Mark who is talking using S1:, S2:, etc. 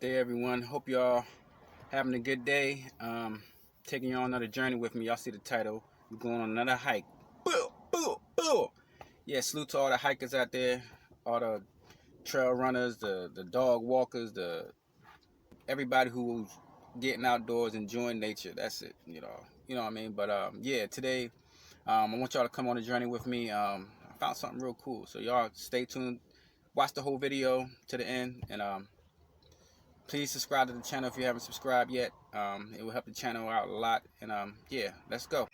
S1: day, everyone. Hope y'all having a good day. Taking you on another journey with me. Y'all see the title. We're going on another hike. Boo, boo, boo. Yeah, salute to all the hikers out there, all the trail runners, the dog walkers, everybody who's getting outdoors, enjoying nature. That's it. You know what I mean. But yeah, today I want y'all to come on a journey with me. I found something real cool, so y'all stay tuned. Watch the whole video to the end, and please subscribe to the channel if you haven't subscribed yet. It will help the channel out a lot. And yeah, let's go.